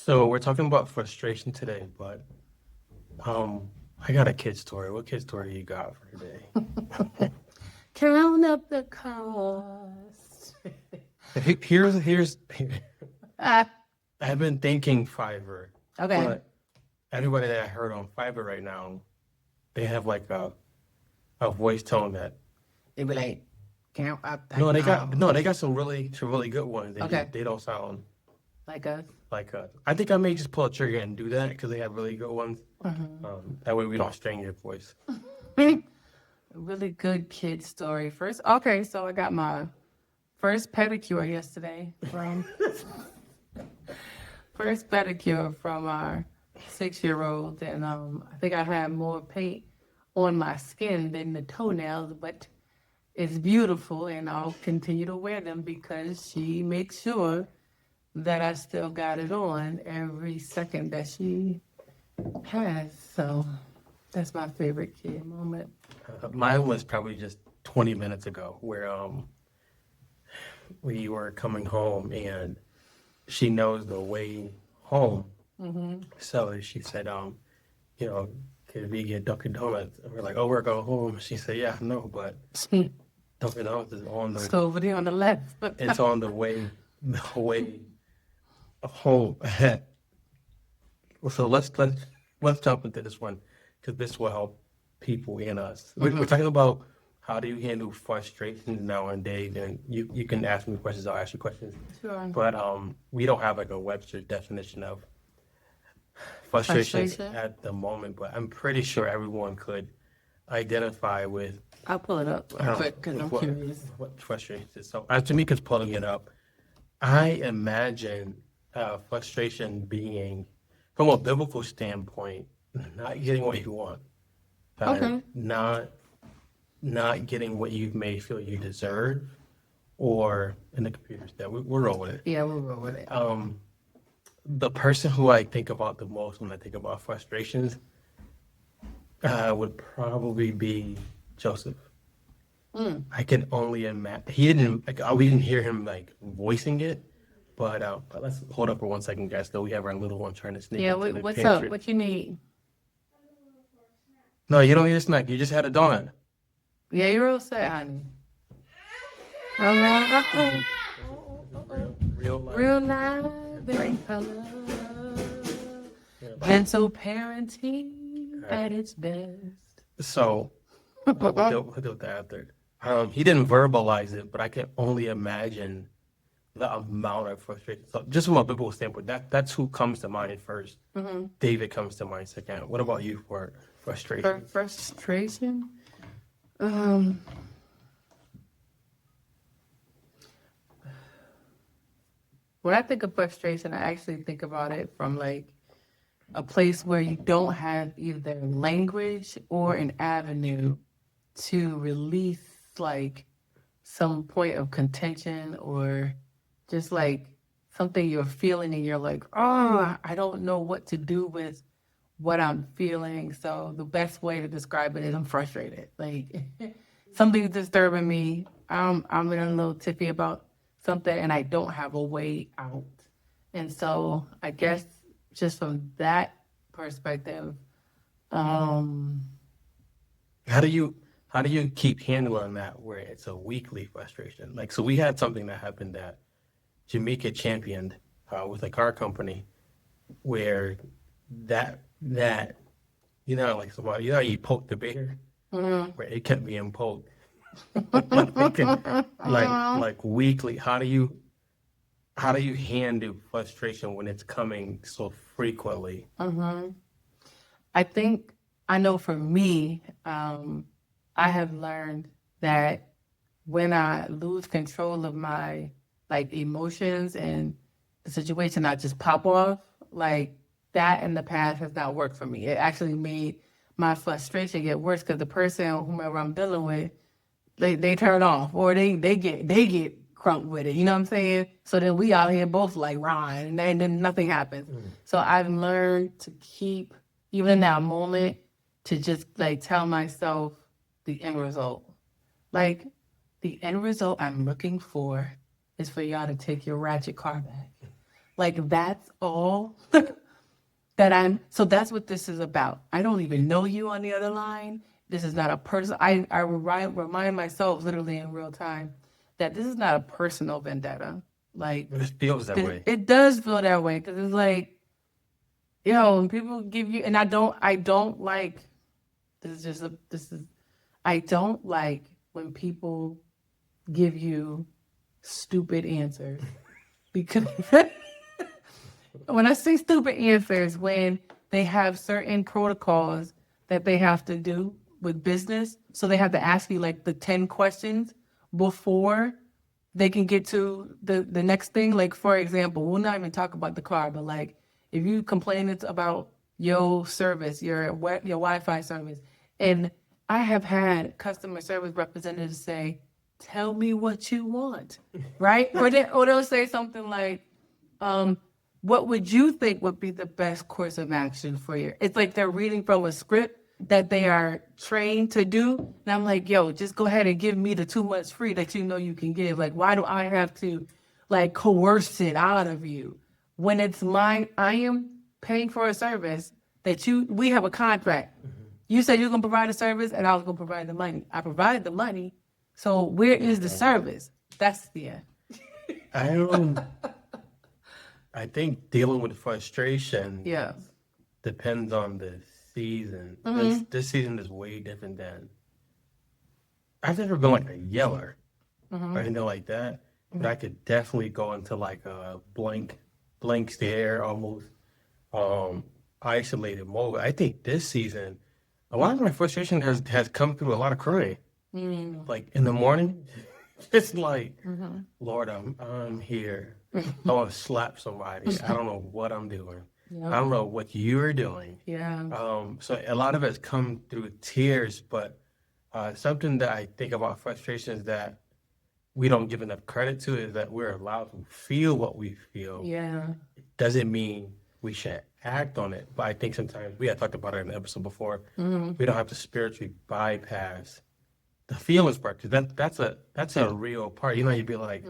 So we're talking about frustration today, but I got a kid story. What kid story you got for today? Count up the cost. Here's Ah, I've been thinking Fiverr, okay. but everybody that I heard on Fiverr right now, they have like a voice tone that They be like, count up the they got some really good ones. Okay. They don't sound Like us. like us. I think I may just pull a trigger and do that because they have really good ones. That way we don't strain your voice. Really good kid story. Okay, so I got my first pedicure yesterday from our 6-year-old, and I think I had more paint on my skin than the toenails, but it's beautiful, and I'll continue to wear them because she makes sure that I still got it on every second that she has. So that's my favorite kid moment. Mine was probably just 20 minutes ago where we were coming home and she knows the way home. So she said, could we get Dunkin' Donuts? And we're like, oh, we're going home. She said, yeah, no, but Dunkin' Donuts is on It's over there on the left. it's on the way home. So let's jump into this one because this will help people and us. We're talking about how do you handle frustrations nowadays, and you can ask me questions. I'll ask you questions. Sure. But we don't have like a Webster definition of frustration at the moment. But I'm pretty sure everyone could identify with. I'll pull it up real quick because I'm curious. What frustration is. So as Tamika's pulling it up, I imagine frustration being, from a biblical standpoint, not getting what you want. Okay. Not getting what you may feel you deserve, or in the computer's that we'll roll with it. Yeah, we'll roll with it. The person who I think about the most when I think about frustrations would probably be Joseph. I can only imagine. We didn't hear him like voicing it, but let's hold up for 1 second, guys. Though we have our little one trying to sneak. Yeah, into the what's pantry. up? What you need? No, you don't need a snack. You just had a donut. Yeah, you're all set, honey. Real life, very color. Mental parenting at its best. So, we'll deal with that after. He didn't verbalize it, but I can only imagine the amount of frustration. So, just from a biblical standpoint, that's who comes to mind 1st. David comes to mind second. What about you for frustration? For frustration? When I think of frustration, I actually think about it from like a place where you don't have either language or an avenue to release like some point of contention or just like something you're feeling and you're like, oh, I don't know what to do with what I'm feeling. So the best way to describe it is I'm frustrated. Like something's disturbing me. I'm in a little tiffy about something and I don't have a way out. And so I guess just from that perspective, How do you keep handling that where it's a weekly frustration? Like, so we had something that happened that Mika championed with a car company where that like somebody, you poke the bear, where it kept being poked. like weekly. How do you handle frustration when it's coming so frequently? I think I know for me, I have learned that when I lose control of my like emotions and the situation, I just pop off. Like that in the past has not worked for me. It actually made my frustration get worse because the person, whomever I'm dealing with, they turn off or they get crunk with it. You know what I'm saying? So then we out here both like Ron, and then nothing happens. So I've learned to keep, even in that moment, to just like tell myself the end result. Like the end result I'm looking for is for y'all to take your ratchet car back. Like that's all so that's what this is about. I don't even know you on the other line. This is not a person. I remind myself literally in real time that this is not a personal vendetta. Like It feels that way. it does feel that way because it's like, when people give you, and I don't like, I don't like when people give you stupid answers because when I say stupid answers, when they have certain protocols that they have to do with business, so they have to ask you like the 10 questions before they can get to the next thing. Like, for example, we'll not even talk about the car, but like if you complain about your service, your Wi-Fi service, and I have had customer service representatives say, "Tell me what you want," right? Or they'll say something like, "What would you think would be the best course of action for you?" It's like they're reading from a script that they are trained to do. And I'm like, yo, just go ahead and give me the 2 months free that you know you can give. Like, why do I have to like coerce it out of you when it's mine? I am paying for a service that we have a contract. You said you're gonna provide a service and I was gonna provide the money. I provided the money. So where is the service? That's I think dealing with frustration yeah. depends on the season. This season is way different than I've never been like a yeller or anything like that. But I could definitely go into like a blank stare, almost isolated mode. I think this season, a lot of my frustration has come through a lot of crying. Like in the morning, it's like, Lord, I'm here. I want to slap somebody. I don't know what I'm doing. Yep. I don't know what you're doing. Yeah. So a lot of it's come through tears, but something that I think about frustrations that we don't give enough credit to is that we're allowed to feel what we feel. Yeah. It doesn't mean we should act on it, but I think sometimes we had talked about it in the episode before. We don't have to spiritually bypass the feelings part because that's a real part. You'd be like,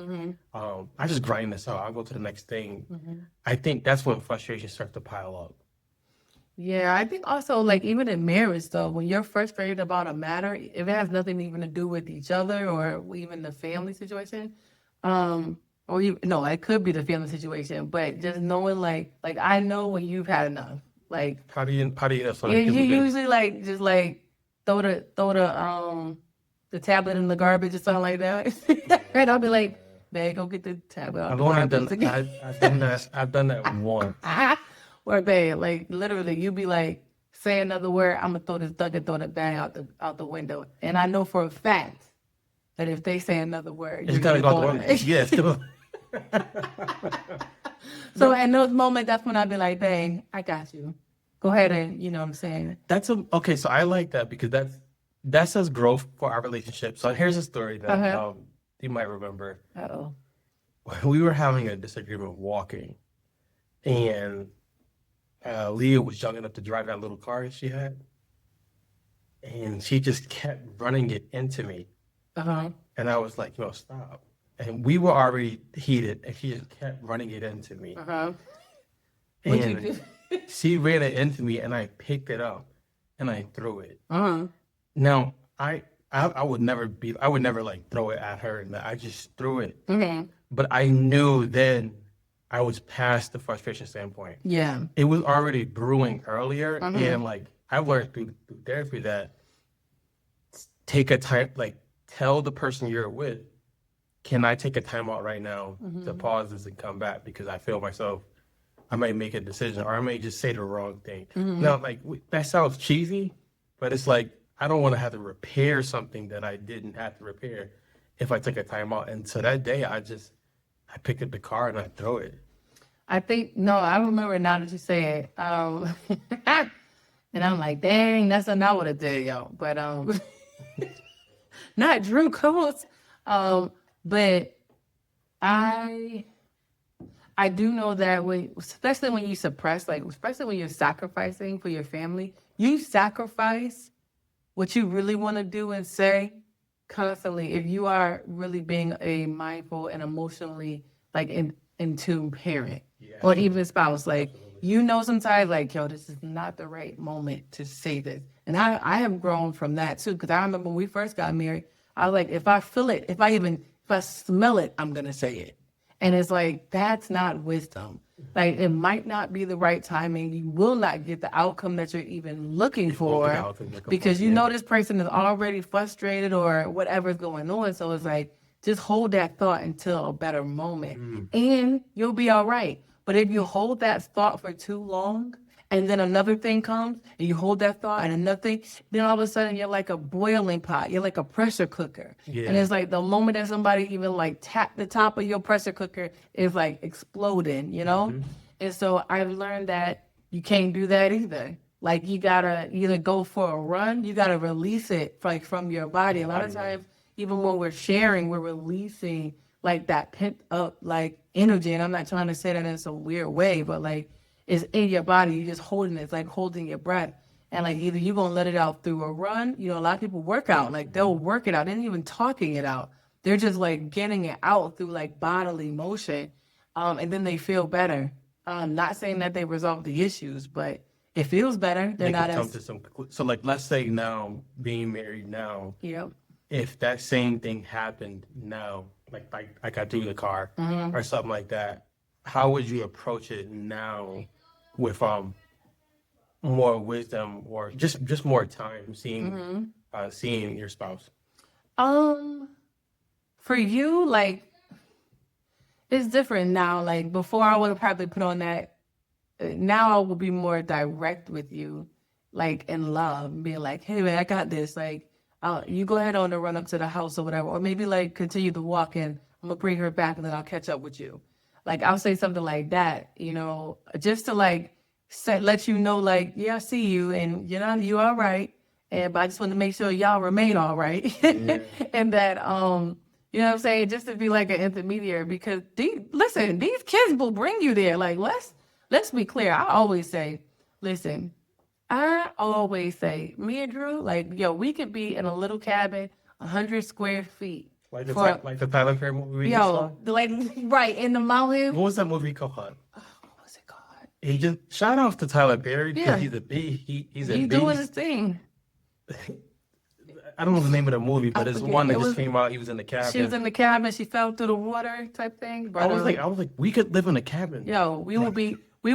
I just grind this out. I'll go to the next thing. I think that's when frustration starts to pile up. Yeah, I think also like even in marriage though, when you're frustrated about a matter, if it has nothing even to do with each other or even the family situation, it could be the family situation, but just knowing like I know when you've had enough. Like how do you you usually like just like throw the tablet in the garbage or something like that. And I'll be like, babe, go get the tablet out the garbage. I've done that once. Or babe, like literally you be like, say another word, I'm gonna throw the bag out the window. And I know for a fact that if they say another word, it's gotta go out the window. Yes. So in those moments, that's when I'd be like, babe, I got you. Go ahead and you know what I'm saying. Okay, so I like that because that says growth for our relationship. So here's a story that you might remember. Uh-oh. We were having a disagreement walking, and Leah was young enough to drive that little car she had, and she just kept running it into me. And I was like, stop. And we were already heated, and she just kept running it into me. What'd you do? She ran it into me, and I picked it up, and I threw it. Now, I would never like throw it at her, and I just threw it. But I knew then I was past the frustration standpoint. Yeah. It was already brewing earlier, and like I learned through therapy that take a time, like tell the person you're with, can I take a time out right now to pause this and come back because I feel myself. I might make a decision, or I may just say the wrong thing. Now, like that sounds cheesy, but it's like I don't want to have to repair something that I didn't have to repair if I took a time out. And so that day, I picked up the car and I throw it. I remember now that you say it. And I'm like, dang, that's not what I did, yo. But not Drew Coles. But I do know that especially when you suppress, like especially when you're sacrificing for your family, you sacrifice what you really want to do and say constantly if you are really being a mindful and emotionally like in tune parent. or even spouse. Like, you know, sometimes like, yo, this is not the right moment to say this. And I have grown from that too. Cause I remember when we first got married, I was like, if I feel it, if I smell it, I'm going to say it. And it's like, that's not wisdom. Like, it might not be the right timing. You will not get the outcome that you're even looking for because you know this person is already frustrated or whatever's going on. So it's like, just hold that thought until a better moment and you'll be all right. But if you hold that thought for too long and then another thing comes and you hold that thought and another thing, then all of a sudden you're like a boiling pot. You're like a pressure cooker. Yeah. And it's like the moment that somebody even like tap the top of your pressure cooker is like exploding, you know? And so I've learned that you can't do that either. Like you gotta either go for a run, you gotta release it like from your body. A lot of times, even when we're sharing, we're releasing like that pent up like energy. And I'm not trying to say that in some weird way, but like it's in your body. You're just holding it. It's like holding your breath. And like either you're gonna let it out through a run. You know, a lot of people work out. Like they'll work it out. They're not even talking it out. They're just like getting it out through like bodily motion. And then they feel better. Not saying that they resolve the issues, but it feels better. They're not as... So like, let's say now, being married now, Yep. If that same thing happened now, like I got through the car or something like that, how would you approach it now with more wisdom or just more time seeing your spouse? For you, like, it's different now. Like before, I would have probably put on that. Now I will be more direct with you, like in love, being like, "Hey man, I got this." Like, you go ahead on and run up to the house or whatever, or maybe like continue to walk in. I'm gonna bring her back and then I'll catch up with you. Like I'll say something like that, you know, just to like let you know, like, yeah, I see you and you all right. But I just want to make sure y'all remain all right, and that you know what I'm saying, just to be like an intermediary because these kids will bring you there. Like let's be clear. I always say, me and Drew, like, yo, we could be in a little cabin, 100 square feet. Like the Tyler Perry movie. Yo, like, right, in the mountain. What was that movie called? What was it called? He just, shout out to Tyler Perry because he's a beast. He's doing his thing. I don't know the name of the movie, but it's one that just came out. He was in the cabin. She was in the cabin. She fell through the water type thing. But I was like, we could live in a cabin. Yo, we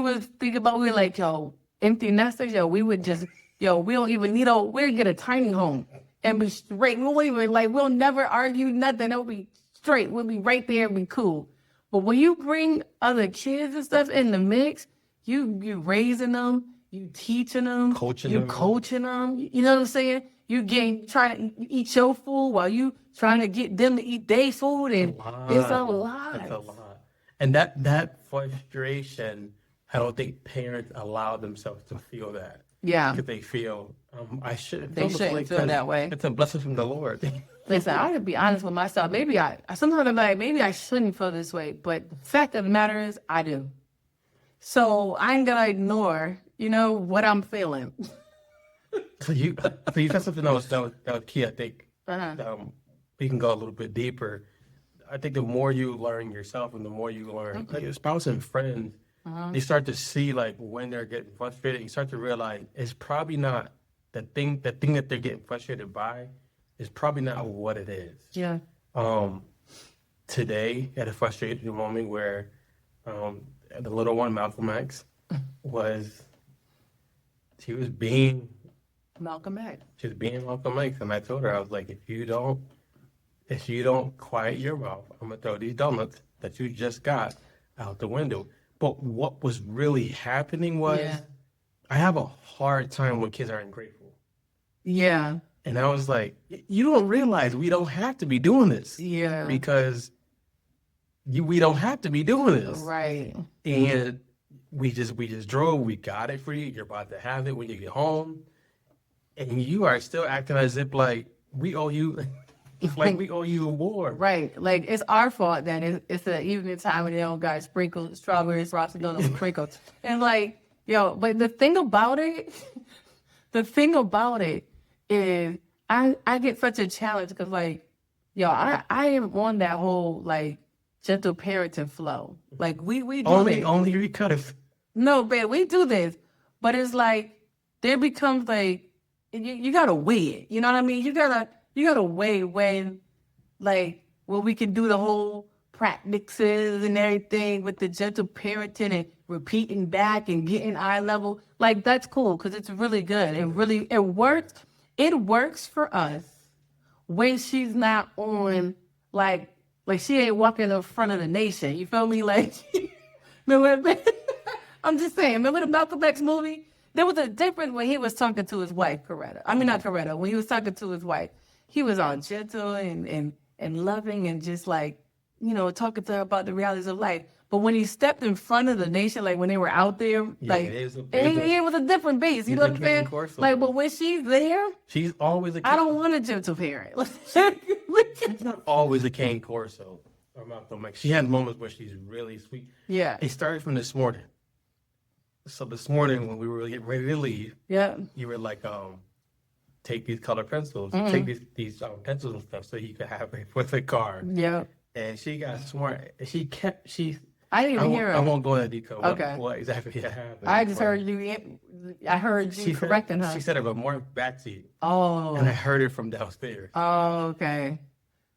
would think about, we were like, yo, empty nesters. Yo, we would just, we don't even need we'll get a tiny home and be straight. We'll never argue nothing. It'll be straight. We'll be right there and be cool. But when you bring other kids and stuff in the mix, you raising them, you teaching them, coaching them. You know what I'm saying? You trying to eat your food while you trying to get them to eat their food, and it's a lot. It's a lot. And that frustration, I don't think parents allow themselves to feel that. Yeah. Because they feel, I shouldn't feel that way. It's a blessing from the Lord. Listen, I gotta be honest with myself. Maybe sometimes I'm like, maybe I shouldn't feel this way, but the fact of the matter is, I do. So I ain't gonna ignore, what I'm feeling. So you said something that was key, I think. We can go a little bit deeper. I think the more you learn yourself and the more you learn like your spouse and friends, they start to see like when they're getting frustrated. You start to realize it's probably not the thing that they're getting frustrated by is probably not what it is. Yeah. Today, at a frustrating moment where the little one, Malcolm X, she was being Malcolm X. She was being Malcolm X, and I told her, I was like, if you don't quiet your mouth, I'm gonna throw these donuts that you just got out the window. But what was really happening was, I have a hard time when kids are ungrateful. Yeah. And I was like, you don't realize we don't have to be doing this. Yeah. Because we don't have to be doing this. Right. And we just drove, we got it for you. You're about to have it when you get home. And you are still acting as if like we owe you, we owe you a war. Right. Like it's our fault that it's the evening time and they don't got sprinkled strawberries, frosted donuts, sprinkles. And like, but the thing about it is I get such a challenge because like, I am on that whole like gentle parenting flow. Like we do Only this. because No, babe, we do this, but it's like there becomes like you gotta weigh it. You know what I mean? You gotta weigh when we can do the whole practices and everything with the gentle parenting and repeating back and getting eye level. Like that's cool because it's really good. It works. It works for us when she's not on like she ain't walking in front of the nation. You feel me? Like remember, I'm just saying, remember the Malcolm X movie? There was a difference when he was talking to his wife, Coretta. I mean not Coretta, when he was talking to his wife. He was all gentle and loving and just like, talking to her about the realities of life. But when he stepped in front of the nation, like when they were out there, it was a different base. You know what I'm saying? Like, but when she's there, she's always I don't want a gentle parent. She's not always a Cane Corso or Malcolm X. She had moments where she's really sweet. Yeah. It started from this morning. So this morning when we were getting ready to leave, you were like, take these color pencils, take these pencils and stuff so you could have it for the car. Yeah. And she got smart. I didn't even hear her. I won't go into detail. Okay. What exactly happened? I just heard you. I heard you correcting her. She said it was more backseat. Oh. And I heard it from downstairs. Oh, okay.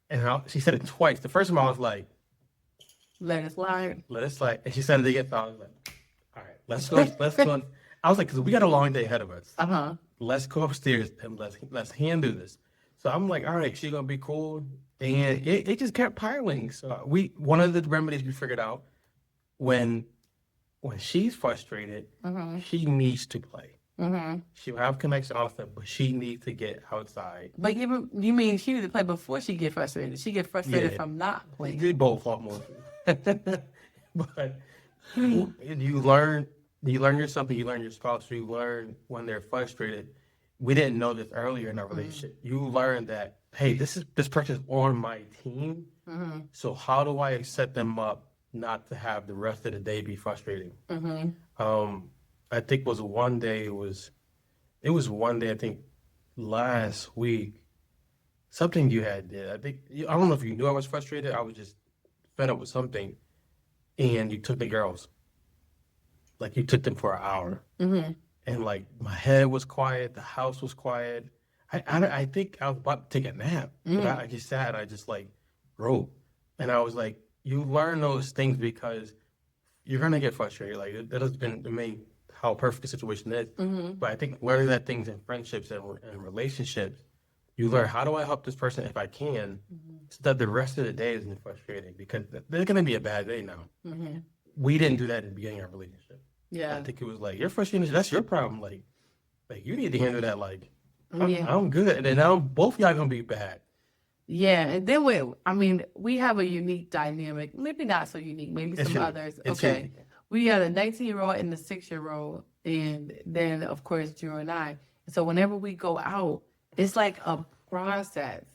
And she said it twice. The first time I was like, let it slide. Let it slide. And she said it again. So I was like, all right, let's go. Let's go. I was like, because we got a long day ahead of us. Let's go upstairs and let's handle this. So I'm like, all right, she's gonna be cool. And it just kept piling. So one of the remedies we figured out when she's frustrated, she needs to play. She'll have connection all the time, but she needs to get outside. But you mean she needs to play before she get frustrated? She get frustrated from not playing. They both almost. But you learn something. You learn your spouse. You learn when they're frustrated. We didn't know this earlier in our relationship. You learn that, hey, this person's on my team. So how do I set them up not to have the rest of the day be frustrating? I think it was one day. I think last week, something you had did. I don't know if you knew I was frustrated. I was just fed up with something, and you took the girls. Like you took them for an hour, and like my head was quiet, the house was quiet. I think I was about to take a nap, but I just sat. I just like wrote, and I was like, you learn those things because you're gonna get frustrated. Like that has been the main how perfect the situation is. But I think learning that things in friendships and relationships, you learn how do I help this person if I can, so that the rest of the day isn't frustrating because there's gonna be a bad day now. We didn't do that in the beginning of our relationship. Yeah, I think it was like you're frustrated. That's your problem. Like you need to handle that. Like I'm good, and then now both y'all gonna be bad. Yeah, and then we have a unique dynamic. Maybe not so unique. Maybe some others. Okay. We had a 19-year-old and a 6-year-old, and then of course Drew and I. So whenever we go out, it's like a process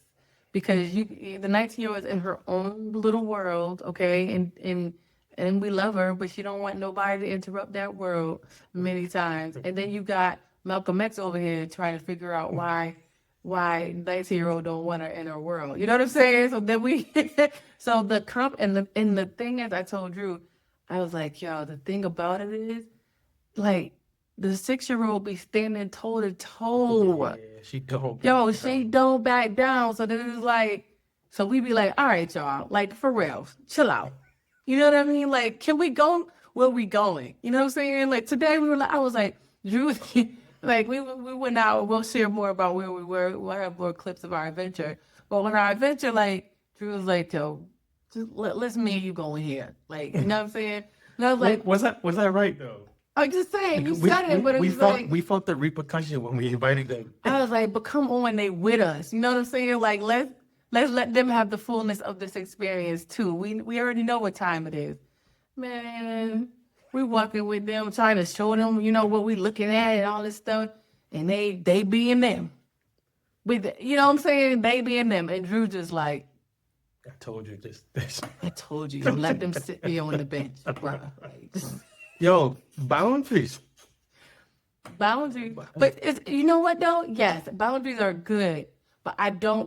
because the 19-year-old is in her own little world, okay, and we love her, but she don't want nobody to interrupt that world many times. And then you got Malcolm X over here trying to figure out why 19-year-old don't want her in her world. You know what I'm saying? So then so the thing is, I told Drew, I was like, yo, the thing about it is, like, the 6-year-old be standing toe to toe. Yeah, she don't. Yo, she don't back down. So then it's like, so we be like, all right, y'all, like for real, chill out. You know what I mean? Like, can we go where we going? You know what I'm saying? Like today I was like, Drew, like we went out. We'll share more about where we were. We'll have more clips of our adventure. But when our adventure, like Drew was like, yo, just let's me and you go in here. Like, you know what I'm saying? And I was like, was that right though? I'm just saying, you said it, but it was like we felt the repercussion when we invited them. I was like, but come on, they with us. You know what I'm saying? Like, let's let them have the fullness of this experience too. We already know what time it is. Man, we walking with them, trying to show them, what we looking at and all this stuff. And they being them. You know what I'm saying? They being them. And Drew just like, I told you this. I told you, let them sit me on the bench, bro. Yo, boundaries. Boundaries. But you know what though? Yes, boundaries are good. But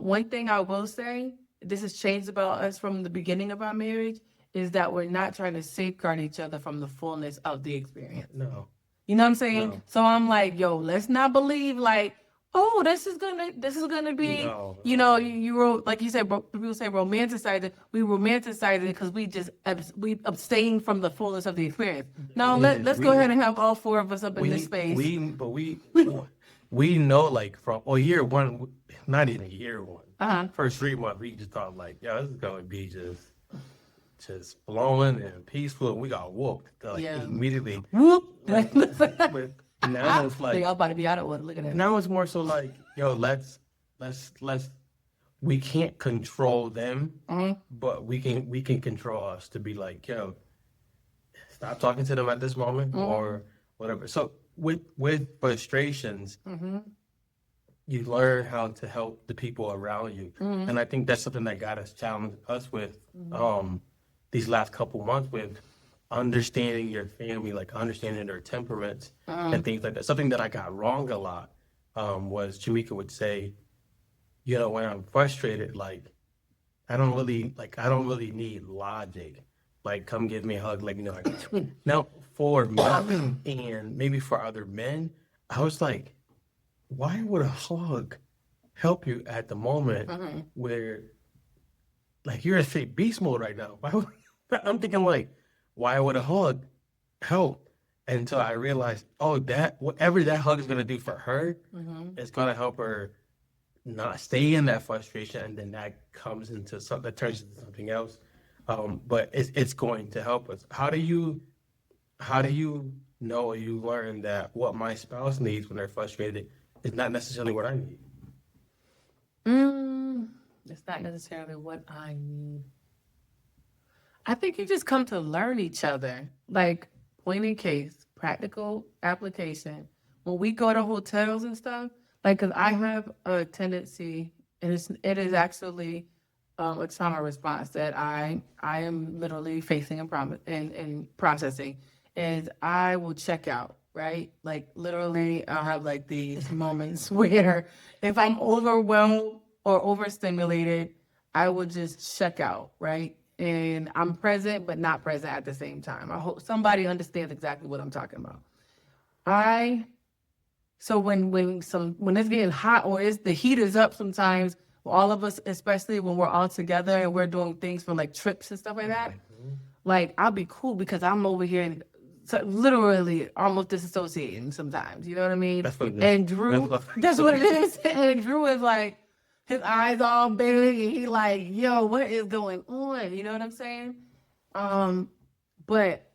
one thing I will say, this has changed about us from the beginning of our marriage, is that we're not trying to safeguard each other from the fullness of the experience. No. You know what I'm saying? No. So I'm like, yo, let's not believe like, oh, this is gonna be, No. you know, you wrote, like you said, people say romanticize it. We romanticize it because we abstain from the fullness of the experience. Now let's go ahead and have all four of us up in this space. We know, like, from year one, not even year one. First 3 months, we just thought like, yeah, this is gonna be just flowing and peaceful, and we got whooped like immediately. Whoop. But now it's like, y'all about to be out of order. Look at that. now it's more so like, yo, let's we can't control them, but we can control us to be like, yo, stop talking to them at this moment or whatever. So with frustrations, you learn how to help the people around you, and I think that's something that got us challenged us with these last couple months with understanding your family, like understanding their temperaments and things like that. Something that I got wrong a lot was Jamika would say, you know, when I'm frustrated, like I don't really need logic. Like, come give me a hug, like, you know. Now, for me and maybe for other men, I was like, why would a hug help you at the moment where, like, you're in straight beast mode right now? I'm thinking, like, why would a hug help? Until I realized, whatever that hug is going to do for her, it's going to help her not stay in that frustration, and then that comes into something that turns into something else. But it's going to help us. How do you know or you learn that what my spouse needs when they're frustrated is not necessarily what I need? It's not necessarily what I need. I think you just come to learn each other. Like, point in case, practical application. When we go to hotels and stuff, like, because I have a tendency, and it is actually a trauma response that I am literally facing and processing, is I will check out, right? Like, literally, I'll have like these moments where if I'm overwhelmed or overstimulated, I will just check out, right? And I'm present, but not present at the same time. I hope somebody understands exactly what I'm talking about. So when it's getting hot or the heat is up sometimes, all of us, especially when we're all together and we're doing things for like trips and stuff like that, like I'll be cool because I'm over here and literally almost disassociating sometimes. You know what I mean? That's what it is. And Drew, that's what it is. And Drew is like, his eyes all big and he like, yo, what is going on? You know what I'm saying? But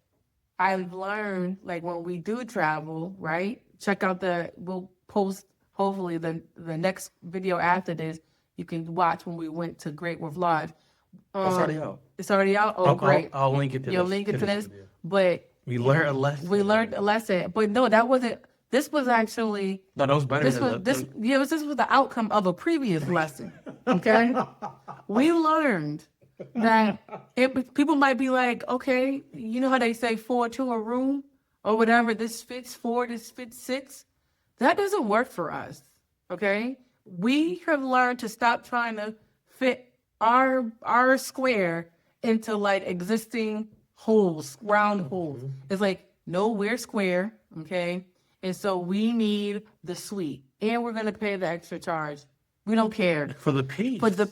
I've learned, like, when we do travel, right? Check out we'll post hopefully the next video after this. You can watch when we went to Great Wolf Lodge. It's already out. It's already out? Oh, great. I'll link it to this. You'll link it to this. Video. But we learned a lesson. But no, that wasn't. This was actually. No, that was better this was the outcome of a previous lesson. Okay, we learned that people might be like, okay, you know how they say 4 to a room or whatever. This fits 4. This fits 6. That doesn't work for us. Okay, we have learned to stop trying to fit our square into like existing holes, round holes. It's like, no, we're square. Okay. And so we need the suite, and we're gonna pay the extra charge. We don't care for the peace. For the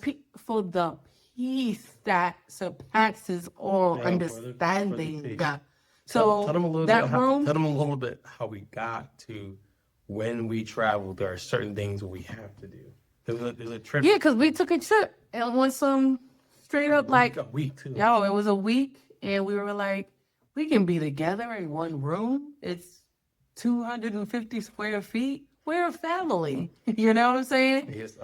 peace that surpasses all understanding. So tell them a little that bit. room. Tell them a little bit how we got to when we travel. There are certain things we have to do. There's a trip. Yeah, because we took a trip and went some straight up like a week too. Yo, it was a week, and we were like, we can be together in one room. It's 250 square feet. We're a family. You know what I'm saying? Yes,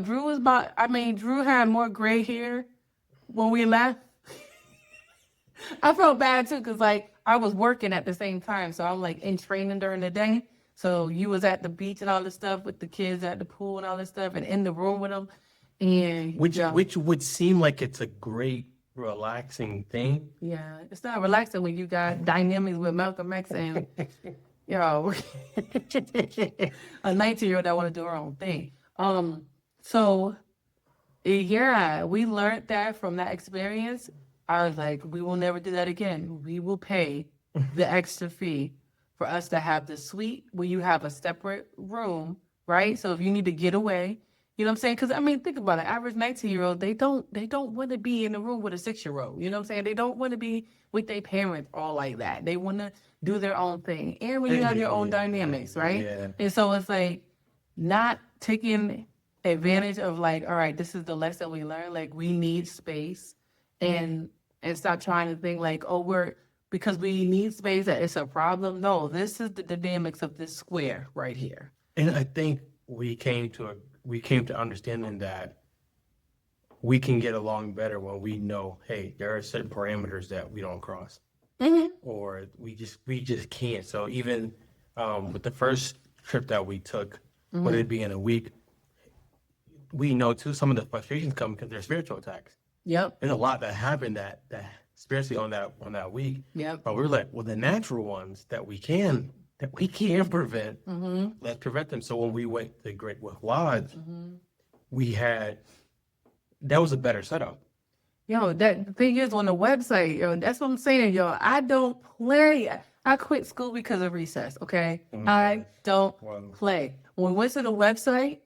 Drew had more gray hair when we left. I felt bad too, because like I was working at the same time. So I'm like in training during the day. So you was at the beach and all this stuff with the kids at the pool and all this stuff and in the room with them. And which would seem like it's a great relaxing thing. Yeah, it's not relaxing when you got dynamics with Malcolm X and a 19-year-old that want to do her own thing. So Yeah, we learned that from that experience. I was like, we will never do that again. We will pay the extra fee for us to have the suite where you have a separate room, right? So if you need to get away, you know what I'm saying? Because I mean, think about it. Average 19-year-old, they don't want to be in the room with a 6-year-old. You know what I'm saying? They don't want to be with their parents all like that. They want to do their own thing. And when you have your own dynamics, right? Yeah. And so it's like not taking advantage of like, all right, this is the lesson we learned. Like we need space and stop trying to think like, oh, we're because we need space that it's a problem. No, this is the dynamics of this square right here. And I think we came to understanding that we can get along better when we know, hey, there are certain parameters that we don't cross, or we just can't. So even with the first trip that we took, with it being a week, we know too some of the frustrations come because they're spiritual attacks. Yep. There's a lot that happened that especially on that week. Yep. But we're like, well, the natural ones that we can prevent, let's prevent them. So when we went to Great Wolf Lodge, we had that was a better setup. Yo, that the thing is on the website, yo, that's what I'm saying, yo. I don't play. I quit school because of recess, okay? I don't play. When we went to the website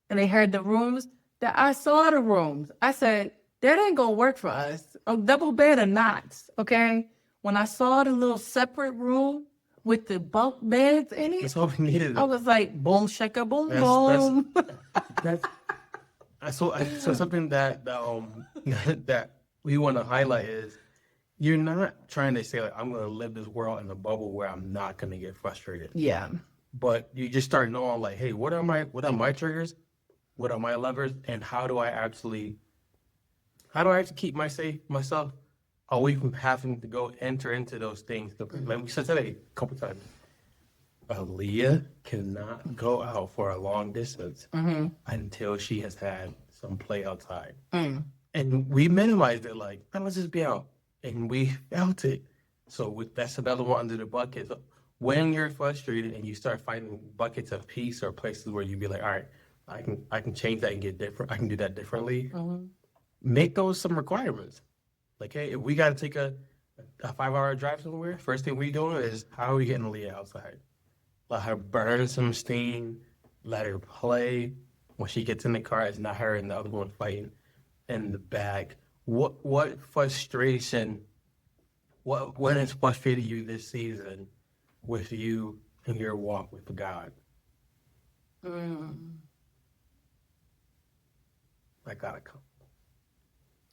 and they had the rooms, that I saw the rooms. I said, that ain't gonna work for us. A double bed or not, okay? When I saw the little separate room with the bunk beds in it, That's all we needed. I was like, boom, shaka, boom, boom. So something that that we want to highlight is you're not trying to say like I'm going to live this world in a bubble where I'm not going to get frustrated. Yeah. But you just start knowing like, hey, what are my triggers? What are my levers? And how do I actually keep myself away from having to go enter into those things? Like we said today a couple times. Aaliyah cannot go out for a long distance until she has had some play outside. And we minimized it like, oh, let's just be out. And we felt it. So that's another one under the bucket. So when you're frustrated and you start finding buckets of peace or places where you be like, all right, I can change that and get different. I can do that differently. Make those some requirements. Like, hey, if we got to take a 5-hour drive somewhere, first thing we doing is how are we getting Aaliyah outside? Let her burn some steam. Let her play. When she gets in the car, it's not her and the other one fighting in the back. What frustration? What has frustrated you this season with you and your walk with God? I gotta come.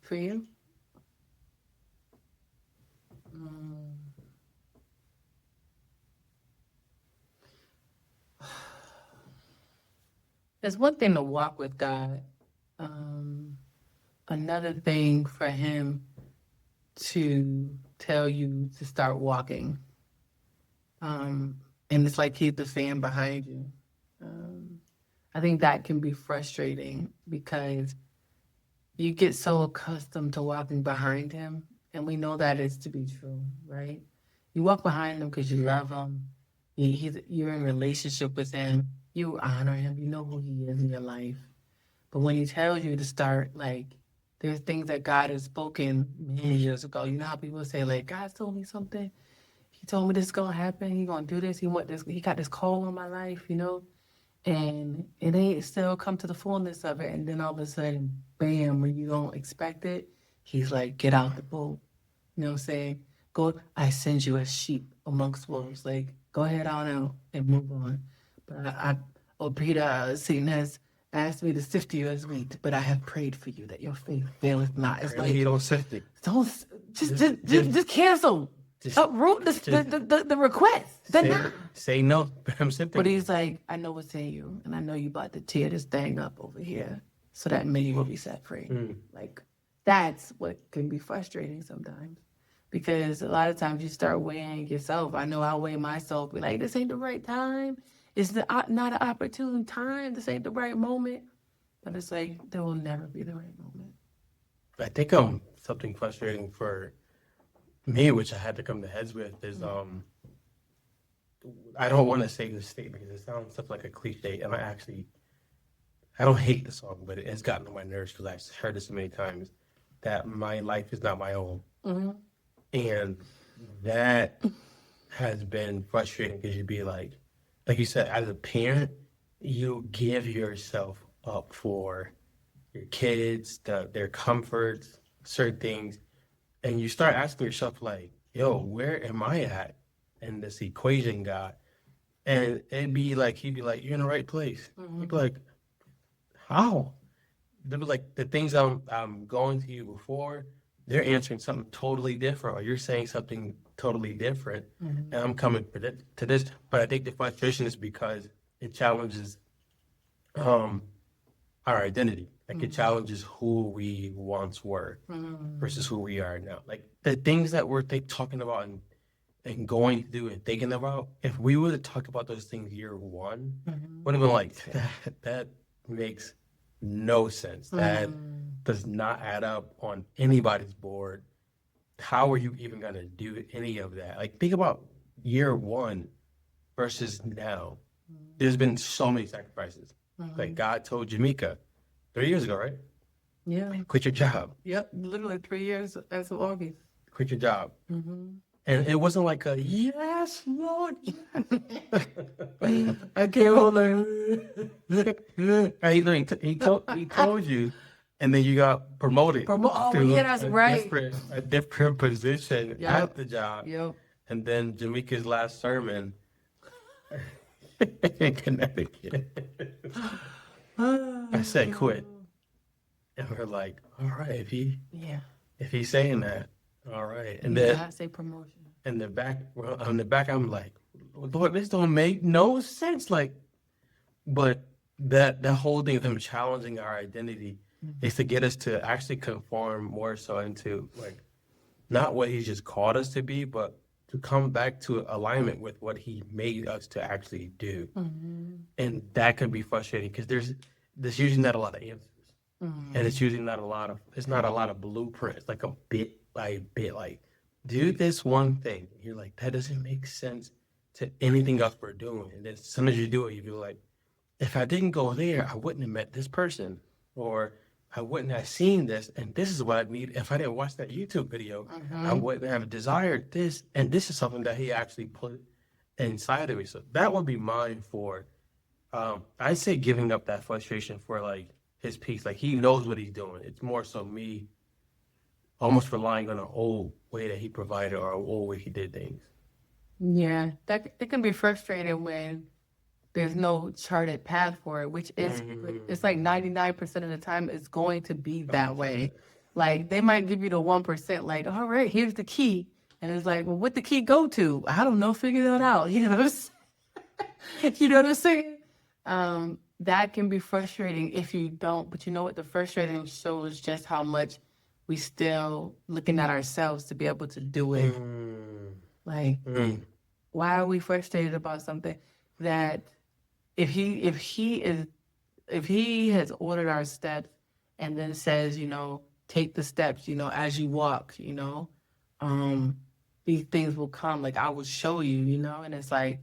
For you? It's one thing to walk with God. Another thing for him to tell you to start walking. And it's like he's the fan behind you. I think that can be frustrating because you get so accustomed to walking behind him. And we know that is to be true, right? You walk behind him because you love him. You're in relationship with him. You honor him. You know who he is in your life. But when he tells you to start, like, there's things that God has spoken many years ago. You know how people say, like, God told me something. He told me this is going to happen. He going to do this. He got this call on my life, you know? And it ain't still come to the fullness of it. And then all of a sudden, bam, when you don't expect it, he's like, get out the boat. You know what I'm saying? Go, I send you as sheep amongst wolves. Like, go ahead on out and move on. But Peter, Satan has asked me to sift you as wheat, but I have prayed for you that your faith faileth not. It's like, He don't sift it. Don't just cancel. Uproot the request. Say no, but I'm sifting. But he's like, I know what's in you, and I know you about to tear this thing up over here so that many will be set free. Like, that's what can be frustrating sometimes. Because a lot of times you start weighing yourself. I know I weigh myself, be like, this ain't the right time. It's not an opportune time. This ain't the right moment. But it's like, there will never be the right moment. I think something frustrating for me, which I had to come to heads with, is I don't want to say this statement because it sounds stuff like a cliche, and I actually I don't hate the song, but it has gotten on my nerves because I've heard it so many times that my life is not my own. And that has been frustrating because you'd be like you said, as a parent, you give yourself up for your kids, their comforts, certain things, and you start asking yourself like, "Yo, where am I at in this equation, God?" And he'd be like, "You're in the right place." You'd be like, "How?" They'd be like, "The things I'm going to you before, they're answering something totally different, or you're saying something totally different, and I'm coming to this." But I think the frustration is because it challenges our identity. Like it challenges who we once were versus who we are now. Like the things that we're talking about and going to do and thinking about, if we were to talk about those things year one, would have been like, that makes no sense. That does not add up on anybody's board. How are you even going to do any of that? Like think about year one versus now. There's been so many sacrifices. Like God told you, Mika, 3 years ago, right? Yeah. Quit your job. Yep. Literally 3 years as of August. Quit your job. And it wasn't like a, yes, Lord. I can't hold it. He told you, and then you got promoted. Yeah, that's right. A different position Yep. at the job. Yep. And then Jamaica's last sermon in Connecticut. I said quit. And we're like, all right, if he's saying that, all right. And then I say promotion. in the back, I'm like, Lord, this don't make no sense. Like, but that whole thing of him challenging our identity is to get us to actually conform more so into like not what he's just called us to be, but to come back to alignment with what he made us to actually do. And that can be frustrating because there's usually not a lot of answers. And it's usually not a lot of blueprints, like a bit by bit, like do this one thing. You're like, that doesn't make sense to anything else we're doing. And then as soon as you do it, you feel like, if I didn't go there, I wouldn't have met this person, or I wouldn't have seen this, and this is what I need. If I didn't watch that YouTube video, I wouldn't have desired this, and this is something that he actually put inside of me. So that would be mine for, I say giving up that frustration for like his peace. Like he knows what he's doing. It's more so me almost relying on an old way that he provided or an old way he did things. Yeah, it can be frustrating when there's no charted path for it, which is, it's like 99% of the time it's going to be that way. Like they might give you the 1%, like, all right, here's the key. And it's like, well, what the key go to? I don't know, figure that out. You know what I'm saying? That can be frustrating if you don't, but you know what? The frustrating shows just how much we still looking at ourselves to be able to do it. Like, why are we frustrated about something that if he has ordered our steps and then says, you know, take the steps, you know, as you walk, you know, these things will come. Like I will show you, you know, and it's like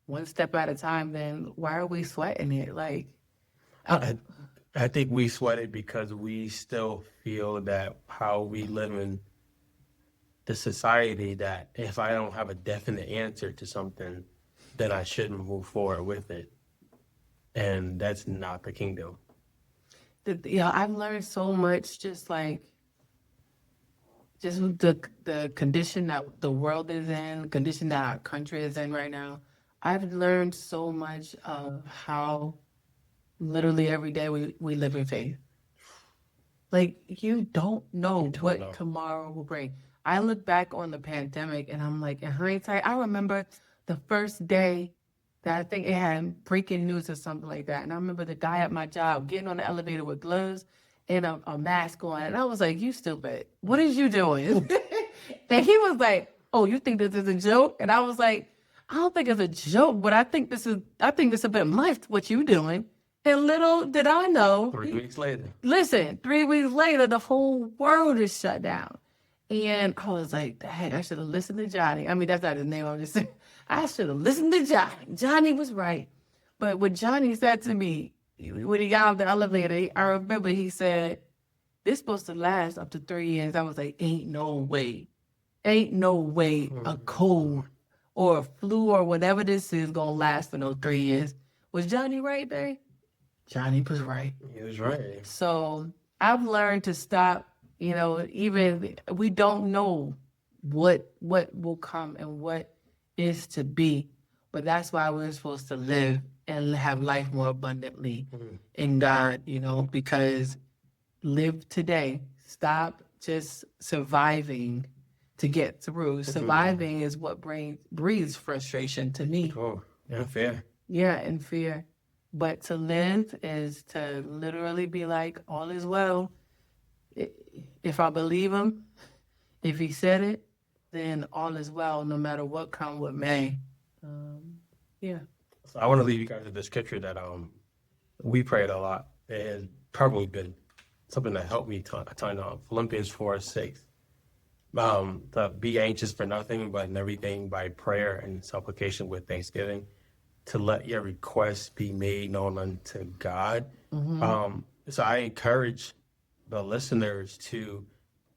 one step at a time. Then why are we sweating it? Like, I think we sweat it because we still feel that how we live in the society, that if I don't have a definite answer to something, then I shouldn't move forward with it. And that's not the kingdom. I've learned so much, just the condition that the world is in, the condition that our country is in right now. I've learned so much of how literally every day we live in faith. Like you don't know what tomorrow will bring. I look back on the pandemic and I'm like, in hindsight, I remember the first day that I think it had breaking news or something like that. And I remember the guy at my job getting on the elevator with gloves and a mask on. And I was like, you stupid. What is you doing? And he was like, oh, you think this is a joke? And I was like, I don't think it's a joke, but I think this is a bit life, what you doing. And little did I know. 3 weeks later. Listen, 3 weeks later, the whole world is shut down. And I was like, dang, I should have listened to Johnny. I mean, that's not his name. I'm just saying, I should have listened to Johnny. Johnny was right. But what Johnny said to me, when he got off the elevator, I remember he said, "This supposed to last up to 3 years." I was like, "Ain't no way, ain't no way a cold or a flu or whatever this is gonna last for no 3 years." Was Johnny right there? Johnny was right. He was right. So I've learned to stop. Even we don't know what will come and what is to be, but that's why we're supposed to live and have life more abundantly in God. Because live today. Stop just surviving to get through. Surviving is what breeds frustration to me. Oh, yeah, fair. Yeah, and fear. But to live is to literally be like, all is well. If I believe him, if he said it, then all is well, no matter what come with may. Yeah. So I want to leave you guys with the scripture that we prayed a lot. It has probably been something that helped me a ton. Philippians 4:6. To be anxious for nothing, but in everything by prayer and supplication with thanksgiving, to let your requests be made known unto God. So I encourage the listeners to,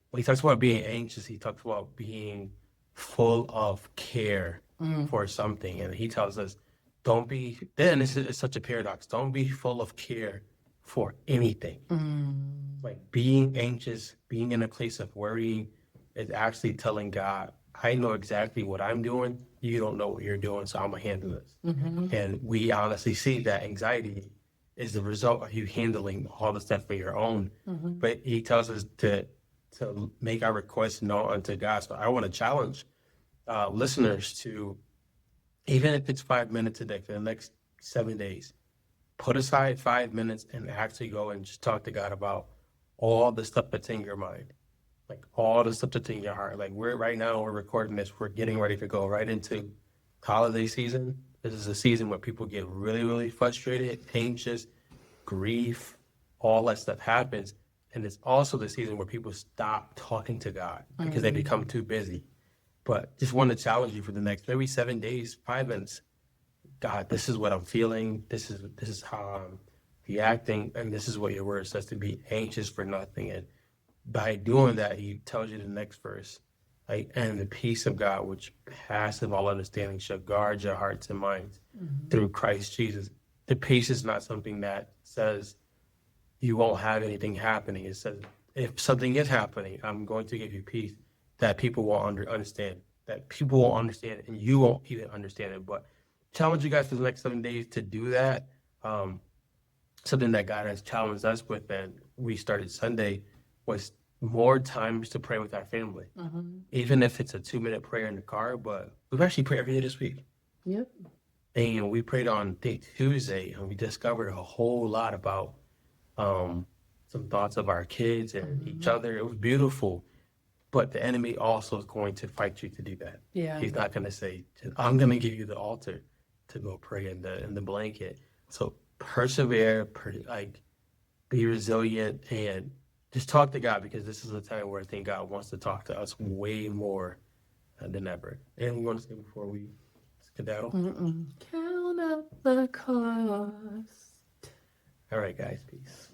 when he talks about being anxious, he talks about being full of care for something. And he tells us, don't be, then it's such a paradox, don't be full of care for anything. Like being anxious, being in a place of worrying is actually telling God, I know exactly what I'm doing. You don't know what you're doing, so I'm going to handle this. And we honestly see that anxiety is the result of you handling all the stuff for your own. But he tells us to make our requests known unto God. So I want to challenge listeners to, even if it's 5 minutes a day for the next 7 days, put aside 5 minutes and actually go and just talk to God about all the stuff that's in your mind. Like all the stuff that's in your heart. Like we're recording this. We're getting ready to go right into holiday season. This is a season where people get really, really frustrated, anxious, grief, all that stuff happens. And it's also the season where people stop talking to God because they become too busy. But just want to challenge you for the next maybe 7 days, 5 minutes. God, this is what I'm feeling. This is how I'm reacting, and this is what your word says, to be anxious for nothing. And by doing that, he tells you the next verse, like, and the peace of God, which passeth all understanding, shall guard your hearts and minds through Christ Jesus. The peace is not something that says you won't have anything happening. It says if something is happening, I'm going to give you peace that people won't understand, that people won't understand, and you won't even understand it. But challenge you guys for the next 7 days to do that. Something that God has challenged us with, and we started Sunday, was more times to pray with our family. Even if it's a 2-minute prayer in the car, but we've actually prayed every day this week. Yep. And we prayed on Tuesday, and we discovered a whole lot about some thoughts of our kids and each other. It was beautiful. But the enemy also is going to fight you to do that. Yeah. He's not going to say, I'm going to give you the altar to go pray in the blanket. So persevere, be resilient, and just talk to God, because this is a time where I think God wants to talk to us way more than ever. And we want to say before we skedaddle? Count up the cost. All right, guys. Peace.